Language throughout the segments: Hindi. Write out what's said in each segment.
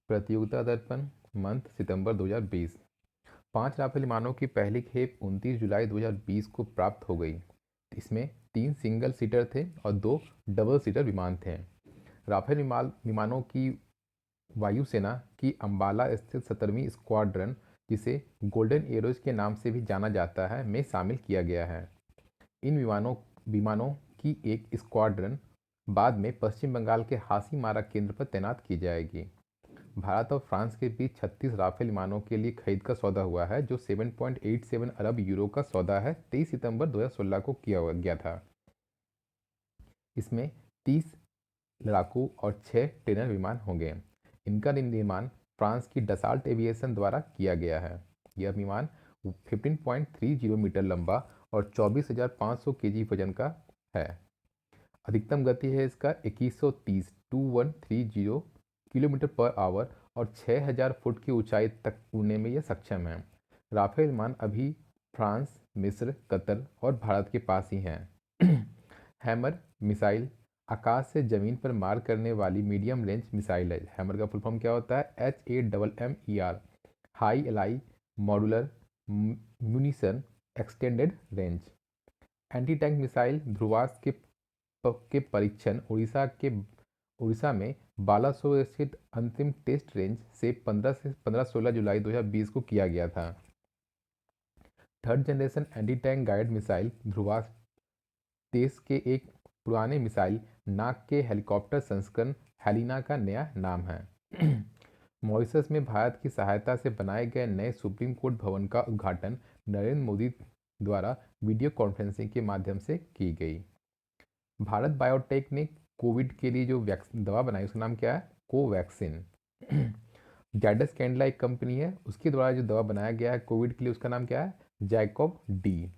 प्रतियोगिता दर्पण मंथ सितंबर 2020। 5 राफेल विमानों की पहली खेप 29 जुलाई 2020 को प्राप्त हो गई। इसमें 3 सिंगल सीटर थे और 2 डबल सीटर विमान थे। राफेल विमानों की वायुसेना की अंबाला स्थित 17वीं स्क्वाड्रन, जिसे गोल्डन एरोज के नाम से भी जाना जाता है, में शामिल किया गया है। इन विमानों विमानों की एक स्क्वाड्रन बाद में पश्चिम बंगाल के हासीमारा केंद्र पर तैनात की जाएगी। भारत और फ्रांस के बीच 36 राफेल विमानों के लिए खरीद का सौदा हुआ है, जो 7.87 अरब यूरो का सौदा है 23 सितंबर 2016 को किया गया था। इसमें 30 लड़ाकू और 6 ट्रेनर विमान होंगे। इनका निर्माण फ्रांस की डसाल्ट एविएशन द्वारा किया गया है। यह विमान 15.30 मीटर लंबा और 24,500 केजी वजन का है। अधिकतम गति है इसका 2130 किलोमीटर पर आवर और 6000 फुट की ऊंचाई तक उड़ने में यह सक्षम है। राफेल विमान अभी फ्रांस, मिस्र, कतर और भारत के पास ही हैं। हैमर मिसाइल आकाश से ज़मीन पर मार करने वाली मीडियम रेंज मिसाइल है। हैमर का फुल फॉर्म क्या होता है? HAMMER, highly agile modular munition extended range. Anti tank missile Dhruvastra के परीक्षण उड़ीसा में बालासोर स्थित अंतिम टेस्ट रेंज से 15-16 जुलाई 2020 को किया गया था। Third generation anti tank guided missile Dhruvastra देश के एक पुराने मिसाइल नाग के हेलीकॉप्टर संस्करण हेलिना का नया नाम है। मॉरिशस में भारत की सहायता से बनाए गए नए सुप्रीम कोर्ट भवन का उद्घाटन नरेंद्र मोदी द्वारा वीडियो कॉन्फ्रेंसिंग के माध्यम से की गई। भारत बायोटेक ने कोविड के लिए जो दवा बनाई उसका नाम क्या है? कोवैक्सीन। जाइडस कैंडला एक कंपनी है, उसके द्वारा जो दवा बनाया गया है कोविड के लिए उसका नाम क्या है? Jacob D.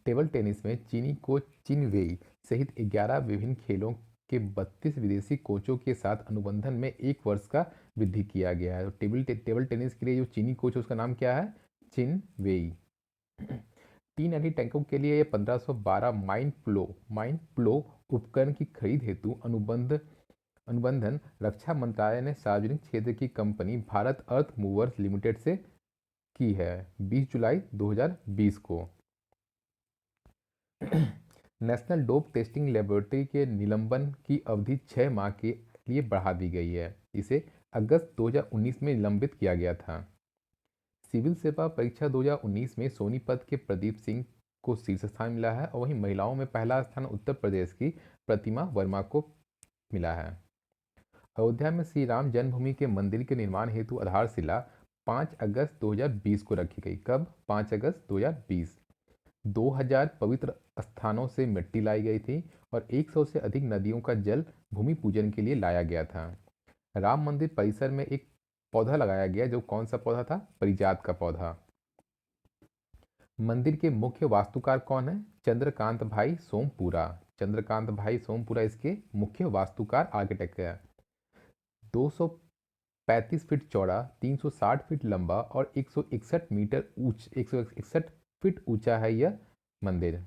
टेबल टेनिस में चीनी कोच चिन वेई सहित 11 विभिन्न खेलों के 32 विदेशी कोचों के साथ अनुबंधन में 1 वर्ष का वृद्धि किया गया है। टेबल टेनिस के लिए जो चीनी कोच है उसका नाम क्या है? चिन वेई। 3 एंटी टैंकों के लिए 1512 माइन प्लो उपकरण की खरीद हेतु अनुबंधन रक्षा मंत्रालय ने सार्वजनिक क्षेत्र की कंपनी भारत अर्थ मूवर्स लिमिटेड से की है 20 जुलाई 2020 को। नेशनल डोप टेस्टिंग लेबोरेटरी के निलंबन की अवधि 6 माह के लिए बढ़ा दी गई है। इसे अगस्त 2019 में निलंबित किया गया था। सिविल सेवा परीक्षा 2019 में सोनीपत के प्रदीप सिंह को शीर्ष स्थान मिला है और वहीं महिलाओं में पहला स्थान उत्तर प्रदेश की प्रतिमा वर्मा को मिला है। अयोध्या में श्री राम जन्मभूमि के मंदिर के निर्माण हेतु आधारशिला 5 अगस्त 2020 को रखी गई। कब? 5 अगस्त 2020। 2000 पवित्र स्थानों से मिट्टी लाई गई थी और 100 से अधिक नदियों का जल भूमि पूजन के लिए लाया गया था। राम मंदिर परिसर में एक पौधा लगाया गया, जो कौन सा पौधा था? परिजात का पौधा। मंदिर के मुख्य वास्तुकार कौन है? चंद्रकांत भाई सोमपुरा। चंद्रकांत भाई सोमपुरा इसके मुख्य वास्तुकार आर्किटेक्ट है। 235 फीट चौड़ा, 360 फीट लंबा और 161 फीट ऊंचा है यह मंदिर।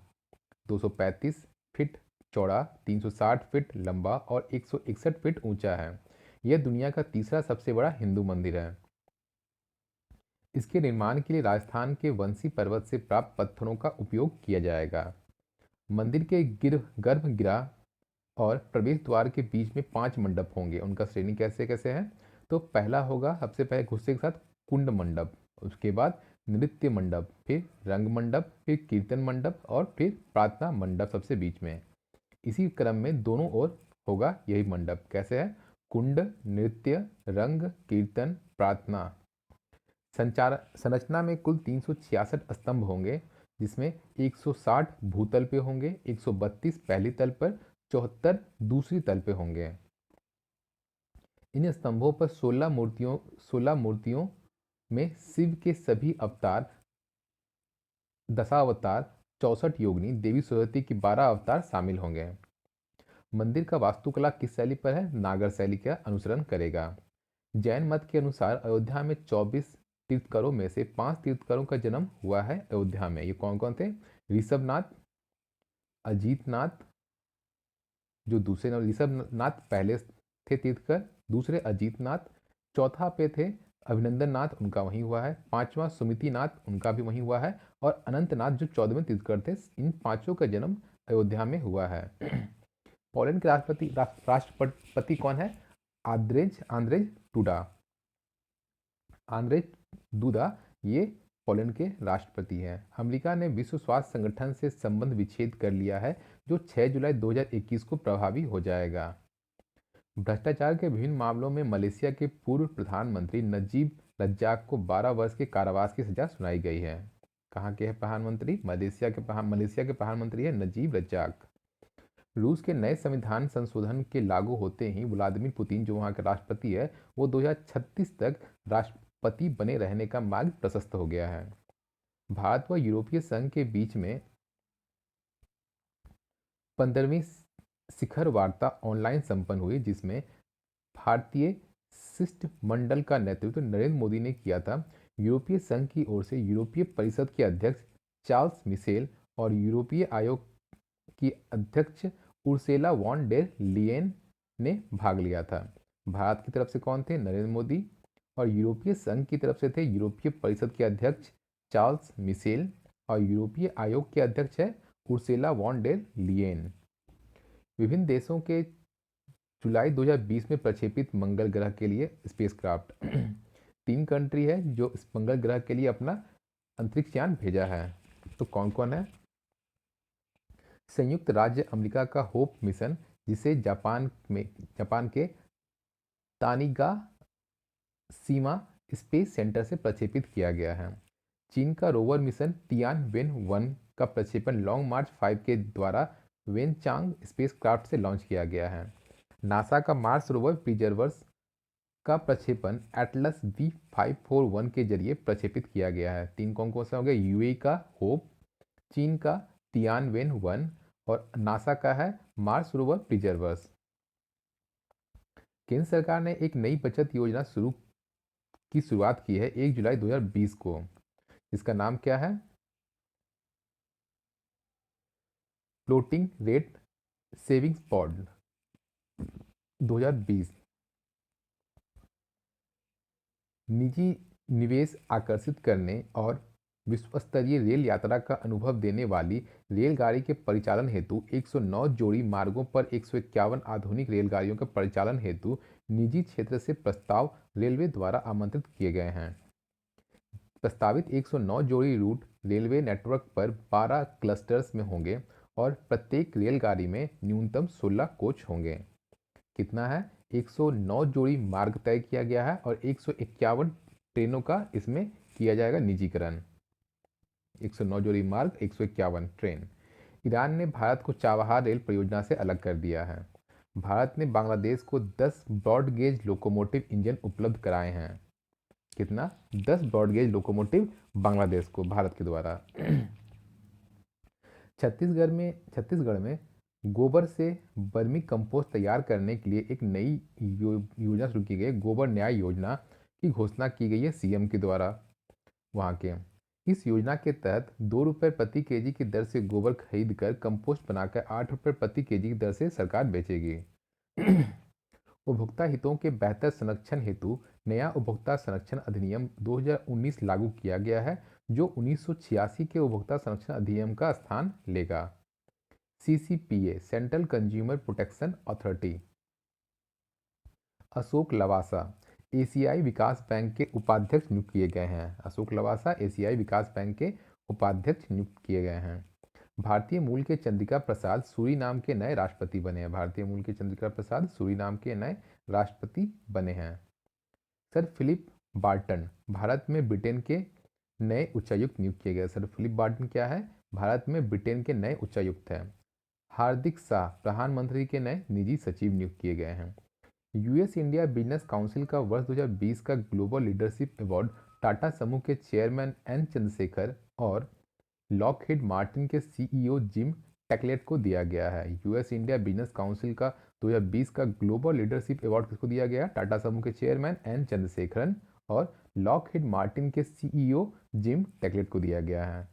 235 फीट चौड़ा, 360 फीट लंबा और 161 फीट ऊंचा है। यह दुनिया का तीसरा सबसे बड़ा हिंदू मंदिर है। इसके निर्माण के लिए राजस्थान के वंशी पर्वत से प्राप्त पत्थरों का उपयोग किया जाएगा। मंदिर के गर्भगृह और प्रवेश द्वार के बीच में 5 मंडप होंगे। उनका श्रेणी कैसे कैसे है? तो पहला होगा सबसे पहले घुसने के साथ कुंड मंडप, उसके बाद नृत्य मंडप, फिर रंग मंडप, फिर कीर्तन मंडप और फिर प्रार्थना मंडप सबसे बीच में। इसी क्रम में दोनों ओर होगा यही मंडप। कैसे है? कुंड, नृत्य, रंग, कीर्तन, प्रार्थना। संरचना में कुल 366 स्तंभ होंगे, जिसमें 160 भूतल पे होंगे, 132 पहली तल पर, 74 दूसरी तल पे होंगे। इन स्तंभों पर 16 मूर्तियों में शिव के सभी अवतार, दशावतार, 64 योगिनी, देवी सरस्वती की 12 अवतार शामिल होंगे। मंदिर का वास्तुकला किस शैली पर है? नागर शैली का अनुसरण करेगा। जैन मत के अनुसार अयोध्या में 24 तीर्थकरों में से 5 तीर्थकरों का जन्म हुआ है अयोध्या में। ये कौन कौन थे? ऋषभनाथ, अजीतनाथ, जो दूसरे नाम ऋषभनाथ पहले थे तीर्थकर, दूसरे अजीत नाथ, चौथा पे थे अभिनंदन नाथ, उनका वहीं हुआ है, पांचवा सुमिति नाथ, उनका भी वहीं हुआ है, और अनंत नाथ जो 14वें तीर्थकर थे। इन पांचों का जन्म अयोध्या में हुआ है। पोलैंड के राष्ट्रपति कौन है? Andrzej DUDA. आंद्रेज दूदा ये पोलैंड के राष्ट्रपति हैं। अमेरिका ने विश्व स्वास्थ्य संगठन से संबंध विच्छेद कर लिया है, जो 6 जुलाई 2021 को प्रभावी हो जाएगा। भ्रष्टाचार के विभिन्न मामलों में मलेशिया के पूर्व प्रधानमंत्री नजीब रज्जाक को 12 वर्ष के कारावास की सजा सुनाई गई है। कहाँ के हैं प्रधानमंत्री? मलेशिया के प्रधानमंत्री है नजीब रज्जाक। रूस के नए संविधान संशोधन के लागू होते ही व्लादिमीर पुतिन जो वहाँ के राष्ट्रपति है, वो 2036 तक राष्ट्रपति बने रहने का मार्ग प्रशस्त हो गया है। भारत व यूरोपीय संघ के बीच में 15वीं शिखर वार्ता ऑनलाइन संपन्न हुई, जिसमें भारतीय शिष्टमंडल का नेतृत्व नरेंद्र मोदी ने किया था। यूरोपीय संघ की ओर से यूरोपीय परिषद के अध्यक्ष चार्ल्स मिशेल और यूरोपीय आयोग की अध्यक्ष उर्सुला वॉन डेर लियेन ने भाग लिया था। भारत की तरफ से कौन थे? नरेंद्र मोदी। और यूरोपीय संघ की तरफ से थे यूरोपीय परिषद के अध्यक्ष चार्ल्स मिशेल और यूरोपीय आयोग के अध्यक्ष है उर्सुला वॉन डेर लियेन। विभिन्न देशों के जुलाई 2020 में प्रक्षेपित मंगल ग्रह के लिए स्पेसक्राफ्ट 3 कंट्री है जो इस मंगल ग्रह के लिए अपना अंतरिक्ष यान भेजा है। तो कौन कौन है? संयुक्त राज्य अमेरिका का होप मिशन, जिसे जापान के तानिगासीमा स्पेस सेंटर से प्रक्षेपित किया गया है। चीन का रोवर मिशन तियानवेन-1 का प्रक्षेपण लॉन्ग मार्च 5 के द्वारा वेनचांग स्पेसक्राफ्ट से लॉन्च किया गया है। नासा का मार्स रोवर परसिवरंस का प्रक्षेपण एटलस V541 के जरिए प्रक्षेपित किया गया है। 3 कौन कौन से हो गए? यूएई का होप, चीन का तियानवेन-1 और नासा का है मार्स रोवर परसिवरंस। केंद्र सरकार ने एक नई बचत योजना की शुरुआत की है 1 जुलाई 2020 को। इसका नाम क्या है? Floating rate savings bond 2020। निजी निवेश आकर्षित करने और विश्वस्तरीय रेल यात्रा का अनुभव देने वाली रेलगाड़ी के परिचालन हेतु 109 जोड़ी मार्गों पर 151 आधुनिक रेलगाड़ियों के परिचालन हेतु निजी क्षेत्र से प्रस्ताव रेलवे द्वारा आमंत्रित किए गए हैं। प्रस्तावित 109 जोड़ी रूट रेलवे नेटवर्क पर 12 क्लस्टर्स में होंगे और प्रत्येक रेलगाड़ी में न्यूनतम 16 कोच होंगे। कितना है? 109 जोड़ी मार्ग तय किया गया है और 151 ट्रेनों का इसमें किया जाएगा निजीकरण। 109 जोड़ी मार्ग, 151 ट्रेन। ईरान ने भारत को चाबहार रेल परियोजना से अलग कर दिया है। भारत ने बांग्लादेश को 10 ब्रॉडगेज लोकोमोटिव इंजन उपलब्ध कराए हैं। कितना? 10 ब्रॉडगेज लोकोमोटिव बांग्लादेश को भारत के द्वारा। छत्तीसगढ़ में गोबर से वर्मी कंपोस्ट तैयार करने के लिए एक नई योजना शुरू की गई, गोबर न्याय योजना की घोषणा की गई है सीएम के द्वारा वहाँ के। इस योजना के तहत 2 रुपये प्रति केजी की दर से गोबर खरीद कर कंपोस्ट बनाकर 8 रुपये प्रति केजी की दर से सरकार बेचेगी। उपभोक्ता हितों के बेहतर संरक्षण हेतु नया उपभोक्ता संरक्षण अधिनियम 2019 लागू किया गया है, जो 1986 के उपभोक्ता संरक्षण अधिनियम का स्थान लेगा। CCPA central consumer protection authority. Ashok Lavasa एशियाई विकास बैंक के उपाध्यक्ष नियुक्त किए गए हैं। अशोक लवासा एशियाई विकास बैंक के उपाध्यक्ष नियुक्त किए गए हैं। भारतीय मूल के चंद्रिका प्रसाद सूरीनाम के नए राष्ट्रपति बने हैं। भारतीय मूल के चंद्रिका प्रसाद सूरीनाम के नए राष्ट्रपति बने हैं। सर फिलिप बार्टन भारत में ब्रिटेन के नए उच्चायुक्त नियुक्त किए गए। सर फिलिप बार्टन क्या है? भारत में ब्रिटेन के नए उच्चायुक्त हैं। हार्दिक शाह प्रधानमंत्री के नए निजी सचिव नियुक्त किए गए हैं। यूएस इंडिया बिजनेस काउंसिल का वर्ष 2020 का ग्लोबल लीडरशिप अवार्ड टाटा समूह के चेयरमैन एन चंद्रशेखर और लॉकहीड मार्टिन के सीईओ जिम टैकलेट को दिया गया है। यूएस इंडिया बिजनेस काउंसिल का 2020 का ग्लोबल लीडरशिप अवार्ड किसको दिया गया? टाटा समूह के चेयरमैन एन चंद्रशेखरन और लॉकहीड मार्टिन के सीईओ जिम टैकलेट को दिया गया है।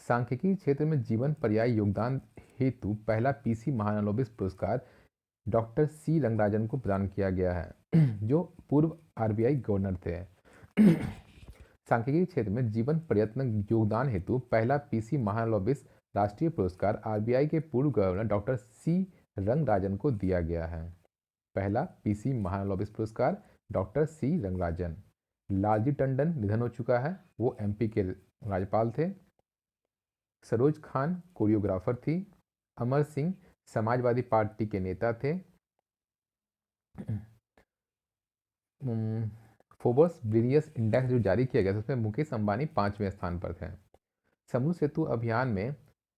सांख्यिकी क्षेत्र में जीवन पर्याय योगदान हेतु पहला पीसी महालनोबिस पुरस्कार डॉक्टर सी रंगराजन को प्रदान किया गया है जो पूर्व आरबीआई गवर्नर थे। सांख्यिकी क्षेत्र में जीवन पर्यंत योगदान हेतु पहला पीसी महालनोबिस राष्ट्रीय पुरस्कार आरबीआई के पूर्व गवर्नर डॉक्टर सी रंगराजन को दिया गया है। पहला पीसी महालनोबिस पुरस्कार डॉक्टर सी रंगराजन। लालजी टंडन निधन हो चुका है, वो एमपी के राज्यपाल थे। सरोज खान कोरियोग्राफर थी। अमर सिंह समाजवादी पार्टी के नेता थे। फोर्ब्स बिजनेस इंडेक्स जो जारी किया गया था उसमें मुकेश अंबानी 5वें स्थान पर थे। समुद्र सेतु अभियान में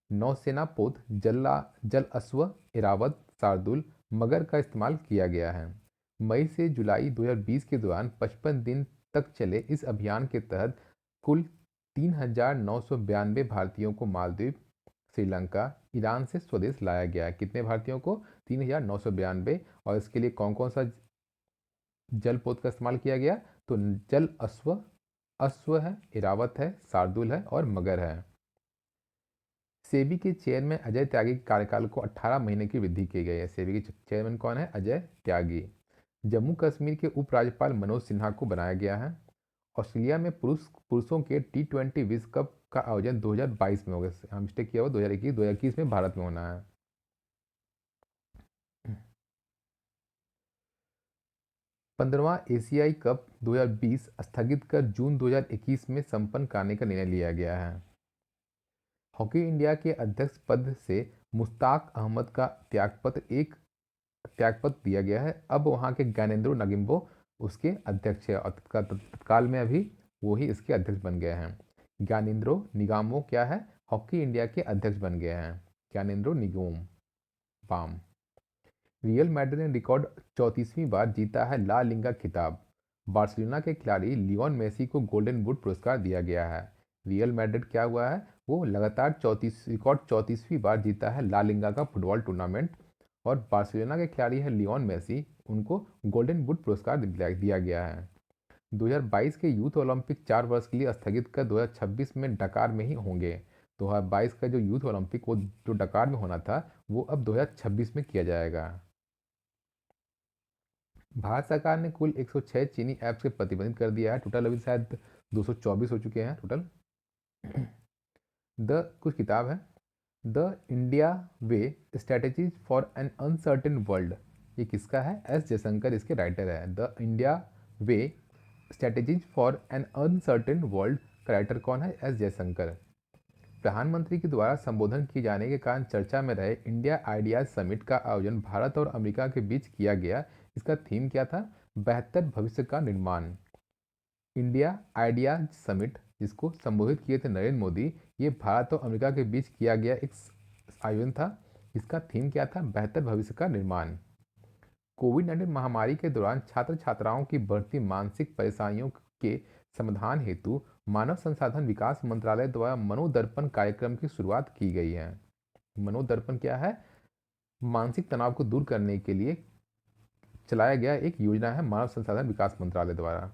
नौसेना पोत जल अश्व, इरावत, शार्दुल, मगर का इस्तेमाल किया गया है। मई से जुलाई 2020 के दौरान 55 दिन तक चले इस अभियान के तहत कुल 3,992 भारतीयों को मालदीव, श्रीलंका, ईरान से स्वदेश लाया गया। कितने भारतीयों को? 3,992। और इसके लिए कौन कौन सा जल पोत का इस्तेमाल किया गया? तो जल अश्व है, इरावत है, शार्दुल है और मगर है। सेबी के चेयरमैन अजय त्यागी के कार्यकाल को 18 महीने की वृद्धि की गई है। सेबी के चेयरमैन कौन है? अजय त्यागी। जम्मू कश्मीर के उपराज्यपाल मनोज सिन्हा को बनाया गया है। ऑस्ट्रेलिया में पुरुषों के T20 विश्व कप का आयोजन 2022 में होगा। हम मिस्टेक किया हुआ 2021 में भारत में होना है। 15वां एशियाई कप 2020 स्थगित कर जून 2021 में संपन्न करने का निर्णय लिया गया है। हॉकी इंडिया के अध्यक्ष पद से मुश्ताक अहमद का त्यागपत्र दिया गया है। अब वहां के ज्ञानेंद्रो नगिम्बो उसके अध्यक्ष है और तत्काल में अभी वो ही इसके अध्यक्ष बन गए हैं। ज्ञानेंद्रो निगाम्बो क्या है? हॉकी इंडिया के अध्यक्ष बन गए हैं ज्ञानेंद्रो निगोम पाम। रियल मैड्रिड ने रिकॉर्ड 34वीं बार जीता है ला लिगा खिताब। बार्सिलोना के खिलाड़ी लियोन मेसी को गोल्डन बूट पुरस्कार दिया गया है। रियल मैड्रिड क्या हुआ है? वो लगातार 34वीं बार जीता है ला लिगा का फुटबॉल टूर्नामेंट। और बार्सिलोना के खिलाड़ी है लियोन मेसी, उनको गोल्डन बूट पुरस्कार दिया गया है। 2022 के यूथ ओलंपिक 4 वर्ष के लिए स्थगित कर 2026 में डकार में ही होंगे। 2022 का जो यूथ ओलंपिक वो जो डकार में होना था वो अब 2026 में किया जाएगा। भारत सरकार ने कुल 106 चीनी ऐप्स के प्रतिबंधित कर दिया है। टोटल अभी शायद 224 हो चुके हैं टोटल। कुछ किताब है the India way strategies for an uncertain world. ये किसका है? एस जयशंकर इसके राइटर है। The India way strategies for an uncertain world का राइटर कौन है? एस जयशंकर। प्रधानमंत्री के द्वारा संबोधन किए जाने के कारण चर्चा में रहे इंडिया आइडियाज समिट का आयोजन भारत और अमेरिका के बीच किया गया। इसका थीम क्या था? बेहतर भविष्य का निर्माण। इंडिया आइडियाज समिट जिसको संबोधित किए थे नरेंद्र मोदी, ये भारत और अमेरिका के बीच किया गया एक आयोजन था। इसका थीम क्या था? बेहतर भविष्य का निर्माण। कोविड-19 महामारी के दौरान छात्र छात्राओं की बढ़ती मानसिक परेशानियों के समाधान हेतु मानव संसाधन विकास मंत्रालय द्वारा मनोदर्पण कार्यक्रम की शुरुआत की गई है। मनोदर्पण क्या है? मानसिक तनाव को दूर करने के लिए चलाया गया एक योजना है मानव संसाधन विकास मंत्रालय द्वारा।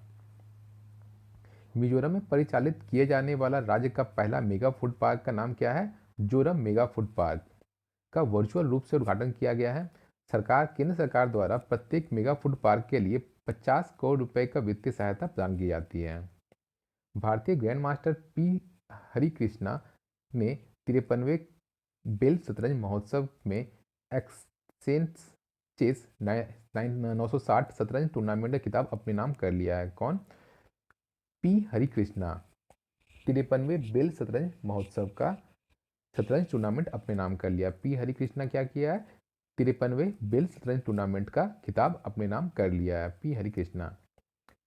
मिजोरम में परिचालित किए जाने वाला राज्य का पहला मेगा फूड पार्क का नाम क्या है? जोरम मेगा फूड पार्क का वर्चुअल रूप से उद्घाटन किया गया है। केंद्र सरकार द्वारा प्रत्येक मेगा फूड पार्क के लिए 50 करोड़ रुपए का वित्तीय सहायता प्रदान की जाती है। भारतीय ग्रैंड मास्टर पी हरिकृष्णा ने 53वें बेल शतरंज महोत्सव में एक्सेंस चेस 960 शतरंज टूर्नामेंट का खिताब अपने नाम कर लिया है। कौन? पी हरिकृष्णा। 53वें बेल शतरंज महोत्सव का शतरंज टूर्नामेंट अपने नाम कर लिया। पी हरिकृष्णा क्या किया है? 53वें बेल शतरंज टूर्नामेंट का खिताब अपने नाम कर लिया है पी हरिकृष्णा।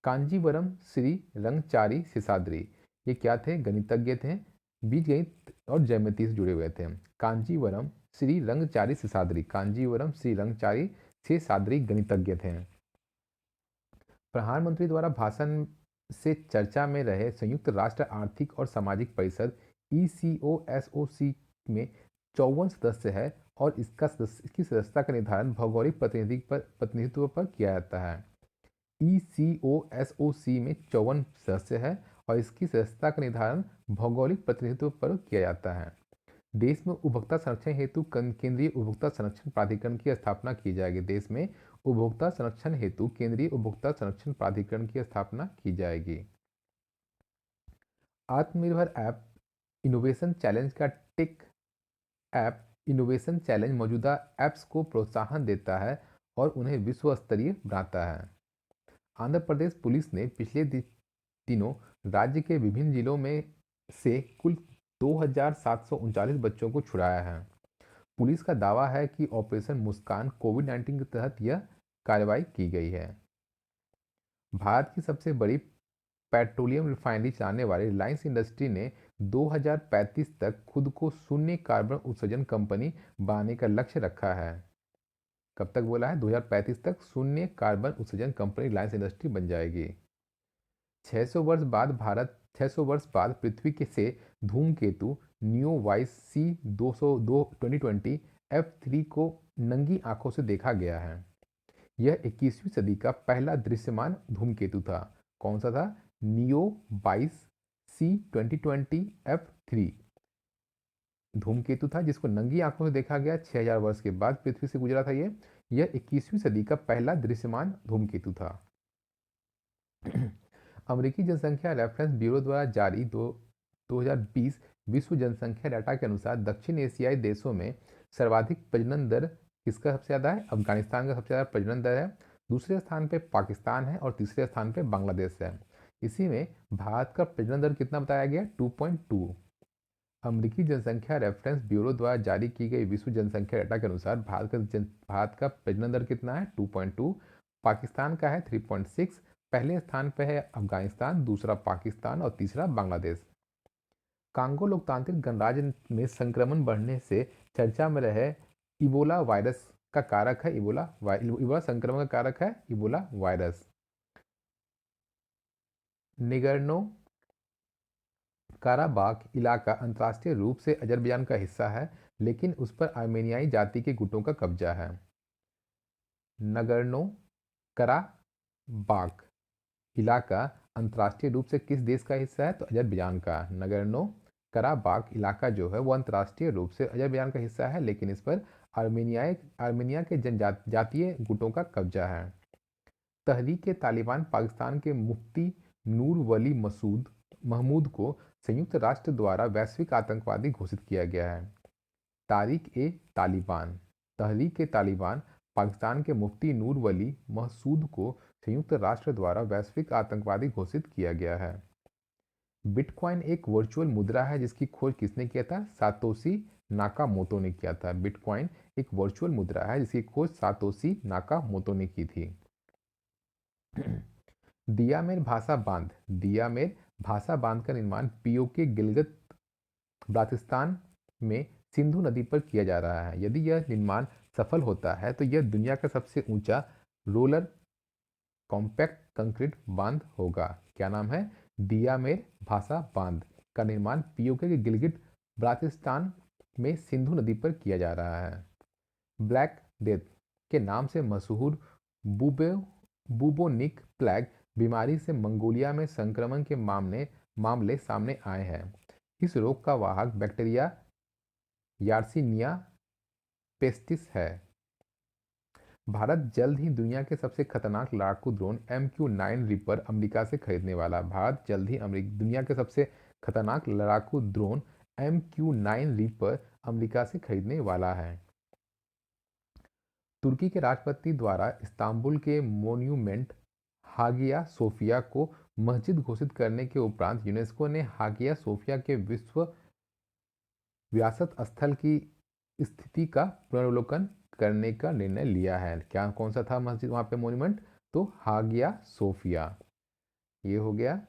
कांजीवरम श्री रंगचारी शेषाद्री, ये क्या थे? गणितज्ञ थे, बीजगणित और ज्यामिति से जुड़े हुए थे। कांजीवरम श्री रंगचारी शेषाद्री, कांजीवरम श्री रंगचारी शेषाद्री गणितज्ञ थे। प्रधानमंत्री द्वारा भाषण से चर्चा में रहे संयुक्त राष्ट्र आर्थिक और सामाजिक परिषद ECOSOC में 54 सदस्य है और इसकी सदस्यता का निर्धारण भौगोलिक प्रतिनिधित्व पर किया जाता है। ECOSOC में 54 सदस्य है और इसकी सदस्यता का निर्धारण भौगोलिक प्रतिनिधित्व पर किया जाता है। देश में उपभोक्ता संरक्षण हेतु केंद्रीय उपभोक्ता संरक्षण प्राधिकरण की स्थापना की जाएगी। देश में उपभोक्ता संरक्षण हेतु केंद्रीय उपभोक्ता संरक्षण प्राधिकरण की स्थापना की जाएगी। आत्मनिर्भर ऐप इनोवेशन चैलेंज का टेक ऐप इनोवेशन चैलेंज मौजूदा ऐप्स को प्रोत्साहन देता है और उन्हें विश्व स्तरीय बनाता है। आंध्र प्रदेश पुलिस ने पिछले दिनों राज्य के विभिन्न जिलों में से कुल 2,739 बच्चों को छुड़ाया है। पुलिस का दावा है कि ऑपरेशन मुस्कान कोविड-19 के तहत यह कार्रवाई की गई है। भारत की सबसे बड़ी पेट्रोलियम रिफाइनरी चलाने वाली रिलायंस इंडस्ट्री ने 2035 तक खुद को शून्य कार्बन उत्सर्जन कंपनी बनाने का लक्ष्य रखा है। कब तक बोला है? 2035 तक शून्य कार्बन उत्सर्जन कंपनी रिलायंस इंडस्ट्री बन जाएगी। 600 वर्ष बाद पृथ्वी के से धूमकेतु न्यू सी 202 2020 F3 को नंगी आंखों से देखा गया है। यह 21वीं सदी का पहला दृश्यमान धूमकेतु था। कौन सा था? नियो 22 सी 2020 F3 धूमकेतु था जिसको नंगी आंखों से देखा गया। 6000 वर्ष के बाद पृथ्वी से गुजरा था। यह 21वीं सदी का पहला दृश्यमान धूमकेतु था। अमेरिकी जनसंख्या रेफरेंस ब्यूरो द्वारा जारी 2020 विश्व जनसंख्या डाटा के अनुसार दक्षिण एशियाई देशों में सर्वाधिक प्रजनन दर किसका सबसे ज़्यादा है? अफगानिस्तान का सबसे ज़्यादा प्रजनन दर है। दूसरे स्थान पे पाकिस्तान है और तीसरे स्थान पे बांग्लादेश है। इसी में भारत का प्रजनन दर कितना बताया गया? 2.2। अमेरिकी जनसंख्या रेफरेंस ब्यूरो द्वारा जारी की गई विश्व जनसंख्या डाटा के अनुसार भारत का प्रजनन दर कितना है? 2.2। पाकिस्तान का है 3.6। पहले स्थान पर है अफगानिस्तान, दूसरा पाकिस्तान और तीसरा बांग्लादेश। कांगो लोकतांत्रिक गणराज्य में संक्रमण बढ़ने से चर्चा में रहे इबोला वायरस का कारक है इबोला संक्रमण का कारक है इबोला वायरस। निगर्नो काराबाख इलाका अंतर्राष्ट्रीय रूप से अजरबैजान का हिस्सा है, लेकिन उस पर आर्मेनियाई जाति के गुटों का कब्जा है। नगर्नो कराबाख इलाका अंतर्राष्ट्रीय रूप से किस देश का हिस्सा है? तो अजरबैजान का। नगर्नो कराबाख इलाका जो है वो अंतर्राष्ट्रीय रूप से अजरबैजान का हिस्सा है, लेकिन इस पर आर्मेनिया के जनजातीय गुटों का कब्जा है। तहरीक तालिबान पाकिस्तान के मुफ्ती नूर वली महमूद को संयुक्त राष्ट्र द्वारा वैश्विक आतंकवादी घोषित किया गया है। तहरीक ए तालिबान पाकिस्तान के मुफ्ती नूर वली महसूद को संयुक्त राष्ट्र द्वारा वैश्विक आतंकवादी घोषित किया गया है। बिटकॉइन एक वर्चुअल मुद्रा है जिसकी खोज किसने किया था? सातोशी नाकामोतो ने किया था। बिटकॉइन एक वर्चुअल मुद्रा है जिसकी खोज सातोशी नाकामोतो ने की थी। दियामेर भाषा बांध का निर्माण पीओके गिलगित बाल्टिस्तान में सिंधु नदी पर किया जा रहा है। यदि यह निर्माण सफल होता है तो यह दुनिया का सबसे ऊंचा रोलर कॉम्पैक्ट कंक्रीट बांध होगा। क्या नाम है? दियामेर भाषा बांध का निर्माण पीओके के गिलगित बाल्टिस्तान में सिंधु नदी पर किया जा रहा है। ब्लैक डेथ के नाम से मशहूर बुबोनिक प्लेग बीमारी से मंगोलिया में संक्रमण के मामले सामने आए हैं। इस रोग का वाहक बैक्टीरिया यार्सिनिया पेस्टिस है। भारत जल्द ही दुनिया के सबसे खतरनाक लड़ाकू ड्रोन MQ-9 रिपर अमेरिका से खरीदने वाला। भारत जल्द ही दुनिया के सबसे खतरनाक लड़ाकू ड्रोन MQ-9 रिपर अमेरिका से खरीदने वाला है। तुर्की के राष्ट्रपति द्वारा इस्तांबुल के मोन्यूमेंट हागिया सोफिया को मस्जिद घोषित करने के उपरांत यूनेस्को ने हागिया सोफिया के विश्व विरासत स्थल की स्थिति का पुनर्वलोकन करने का निर्णय लिया है। क्या कौन सा था मस्जिद वहाँ पे मोन्यूमेंट? तो हागिया सोफिया। ये हो गया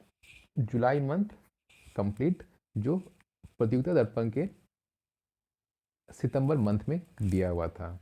जुलाई मंथ कंप्लीट जो प्रतियोगिता दर्पण के सितंबर मंथ में दिया हुआ था।